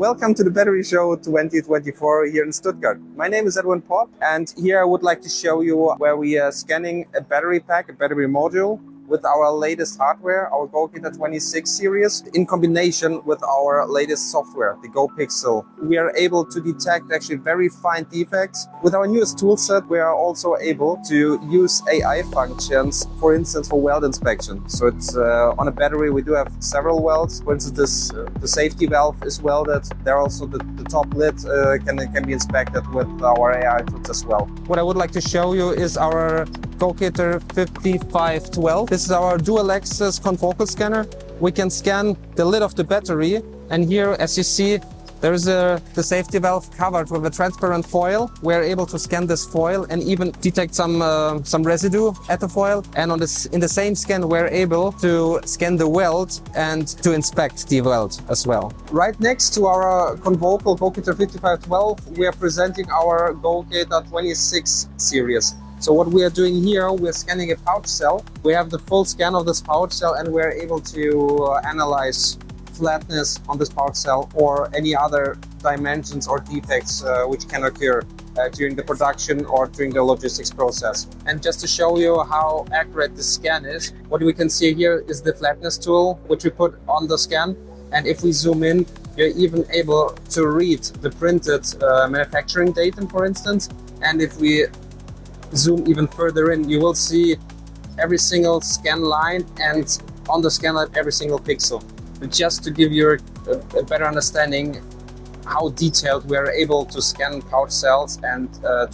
Welcome to the Battery Show 2024 here in Stuttgart. My name is Edwin Pop, and here I would like to show you where we are scanning a battery pack, a battery module, with our latest hardware, our Gocator 26 series, in combination with our latest software, the GoPixel. We are able to detect actually very fine defects. With our newest toolset, we are also able to use AI functions, for instance, for weld inspection. So it's on a battery, we do have several welds. For instance, the safety valve is welded. There also the top lid can be inspected with our AI tools as well. What I would like to show you is our Gocator 5512. This is our dual axis confocal scanner. We can scan the lid of the battery, and here, as you see, there is the safety valve covered with a transparent foil. We're able to scan this foil and even detect some residue at the foil. And in the same scan, we're able to scan the weld and to inspect the weld as well. Right next to our confocal Gocator 5512, we are presenting our Gocator 26 series. So what we are doing here, we're scanning a pouch cell. We have the full scan of this pouch cell, and we're able to analyze flatness on this pouch cell or any other dimensions or defects which can occur during the production or during the logistics process. And just to show you how accurate the scan is, what we can see here is the flatness tool which we put on the scan. And if we zoom in, you're even able to read the printed manufacturing datum, for instance. And if we zoom even further in, you will see every single scan line, and on the scan line every single pixel. But just to give you a better understanding how detailed we are able to scan pouch cells and are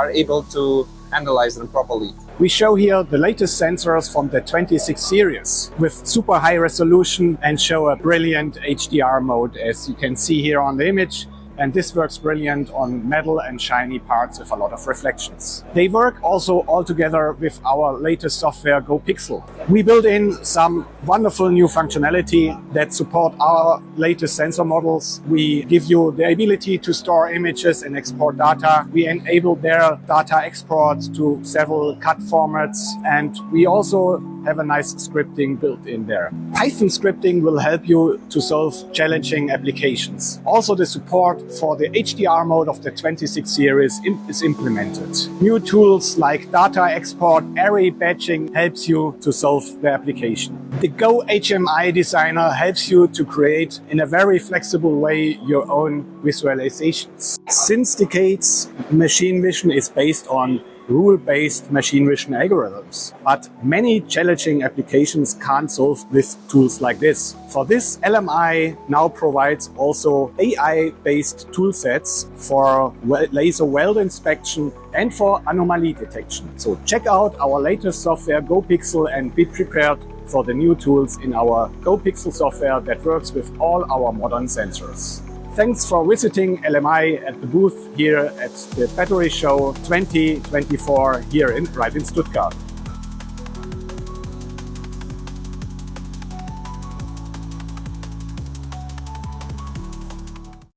able to analyze them properly. We show here the latest sensors from the 26 series with super high resolution and show a brilliant HDR mode, as you can see here on the image. And this works brilliant on metal and shiny parts with a lot of reflections. They work also all together with our latest software, GoPixel. We built in some wonderful new functionality that support our latest sensor models. We give you the ability to store images and export data. We enable their data export to several cut formats. And we also have a nice scripting built in there. Python scripting will help you to solve challenging applications. Also, the support for the HDR mode of the 26 series is implemented. New tools like data export, array batching helps you to solve the application. The GoHMI Designer helps you to create in a very flexible way your own visualizations. Since decades, machine vision is based on rule-based machine vision algorithms, but many challenging applications can't solve with tools like this. For this, LMI now provides also AI-based toolsets for laser weld inspection and for anomaly detection. So check out our latest software, GoPixel, and be prepared for the new tools in our GoPixel software that works with all our modern sensors. Thanks for visiting LMI at the booth here at the Battery Show 2024 here right in Stuttgart.